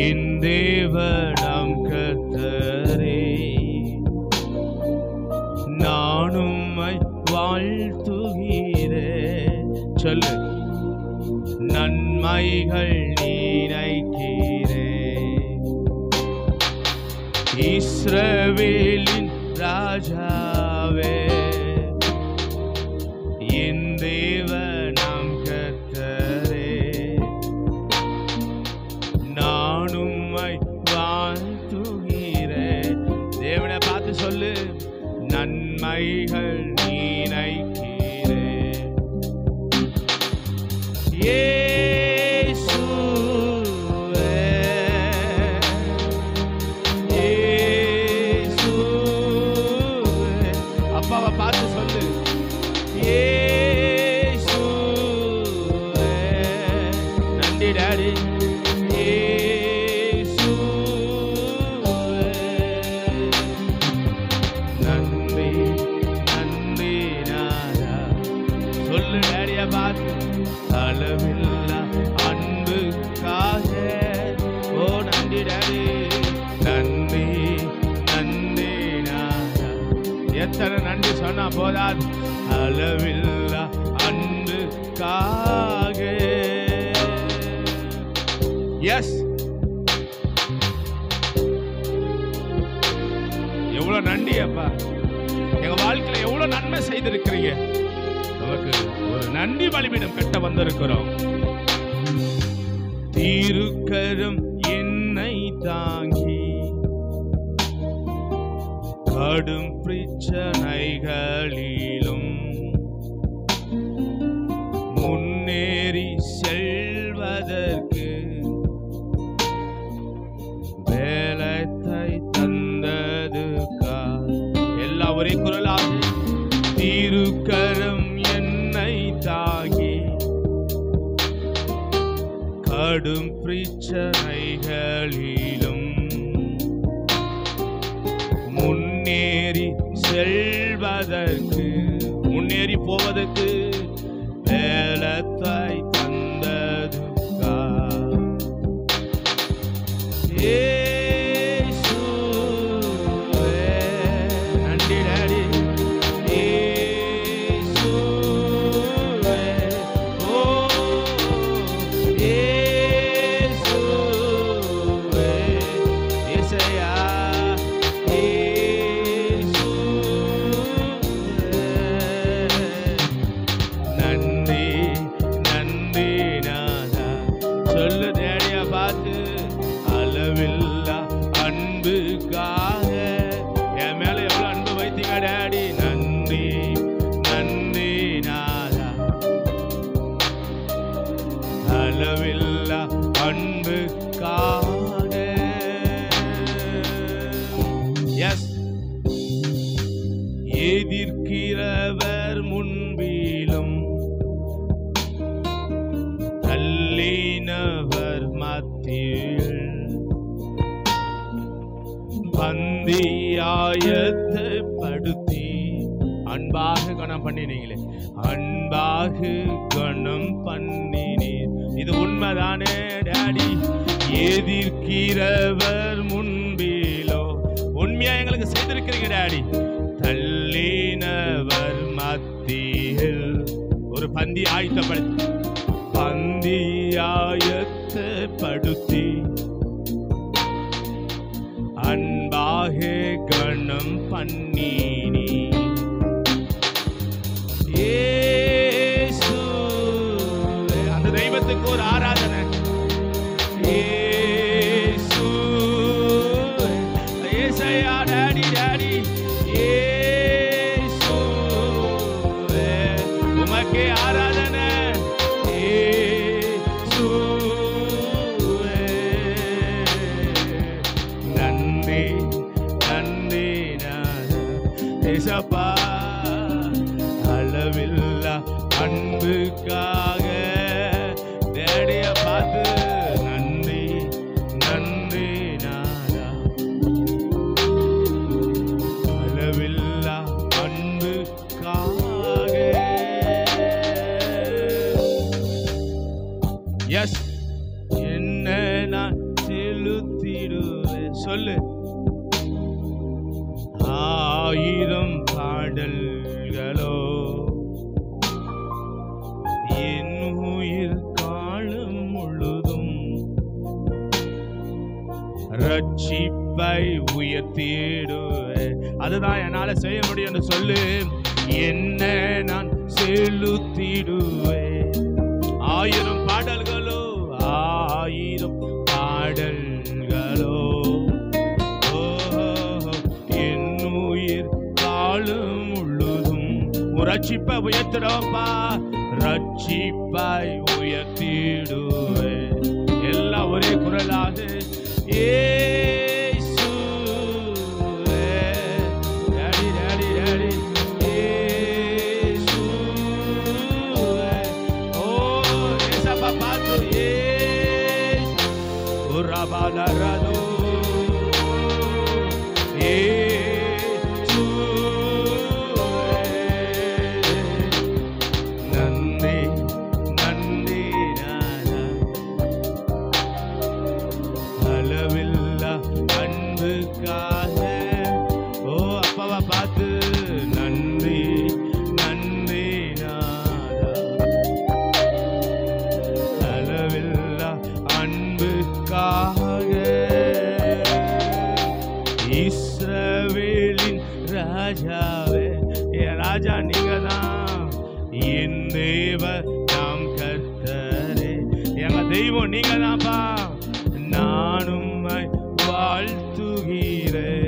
என் தேவனாம் கர்த்தரே, நானும் வாழ்த்துகிறேன். சொல்லு, நன்மைகள் நினைக்கிறேன். இஸ்ரவேலின் ராஜாவே, என் தேவனாம் கர்த்தரே, நானும் வாழ்த்துகிறேன். தேவனை பார்த்து சொல்லு, நன்மைகள் நினைக்கிறேன். இயேசுவே, இயேசுவே, அப்பாவை பார்த்து சொல்லு, இயேசுவே. நன்றி டாடி. நன்றி நன்றி நாதா. சொல்லு டாடியா பார்த்து, அளவில்லா அன்புக்காக. ஓ நன்றி டாடி, நன்றி நன்றி நாதா. எத்தனை நன்றி சொன்னா போதாது, அளவில்லா அன்புக்காக. எஸ், எவ்வளவு நன்றி அப்பா. எங்க வாழ்க்கையில எவ்வளவு நன்மை செய்திருக்கிறீங்க. நமக்கு ஒரு நன்றி பலிபீடம் கட்ட வந்திருக்கிறோம். திருக்கரம் என்னை தாங்கி கடும் பிரச்சனைகளிலும் முன்னேறி செல்வதற்கு வேலத்தை தந்ததுக்கா. எல்லா ஒரே குரலாக, திருக்கரம் என்னை தாங்கி கடும் பிரச்சனைகளிலும் முன்னேறி செல்வதற்கு, முன்னேறி போவதற்கு வேலத்தை தந்ததுக்கா. இயேசுவே, நன்றி டாடி. இயேசுவே, ஓ இயேசுவே, இயேசையா. நன்றி நன்றி நாதா. சொல்லு டேடியா பார்த்து, அளவில்லா அன்புக்காக. என் மேல எவ்வளவு அன்பு வைத்தீங்க டேடி. நன்றி நன்றி நாதா. அளவில்லா அன்புக்காக. எஸ், எதிர்க்கிறவர் முன்பிலும் தள்ளினவர் மத்தியில் பந்தியாயத்தப்படுத்தி அன்பாக கணம் பண்ணினீங்களே, அன்பாக கணம் பண்ணினீர். இது உண்மைதானே டாடி. எதிர்க்கிறவர் முன்பிலோ, உண்மையா எங்களுக்கு செய்திருக்கிறீங்க டாடி. தள்ளினவர் மத்தியில் ஒரு பந்தி ஆயத்தப்படுத்தி, பந்தி ஆயத்தப்படுத்தி அன்பாக கணம் பண்ணினீ. இயேசுவே, அந்த தெய்வத்துக்கு ஒரு ஆராதனை. இயேசுவே, இயேசையா டாடி டாடி. இயேசுவே, உமக்கே ஆராதனை. இயேசுவே, நன்றி நன்றி நாதா. ஏசப்பா, அளவில்லா அன்புக்காக டேடிய பார்த்து நன்றி நன்றி நாதா. அளவில்லா அன்புக்காக. எஸ், என்ன நான் சிலுவையில் சொல்லு. 1000 பாடல்களோ என் உயிர் காலம் முழுதும் ரட்சிப்பை உயர்த்திடுவேன். அதுதான் என்னால செய்ய முடியும். சொல்லு. என்ன நான் செலுத்திடுவேன். 1000 பாடல்களோ 1000 பாடல்களோ என் உயிர் காலம் முழுதும் ரட்சிப்பை உயர்த்திடுவோம்பா. ரட்சிப்பை உயர்த்திடுவேன். எல்லாம் ஒரே குரலாக இயேசுவே டாடி டாடி டாடி இயேசுவே. ஓ ஏசப்பா பாத்து இயேசு ரபாலரதோ இஸ்ரவேலின் ராஜாவே. என் ராஜா நீங்கதான். என் தேவன் நாம் கர்த்தரே. எங்க தெய்வம் நீங்கதான்ப்பா. நான் உம்மை வாழ்த்துகிறேன்.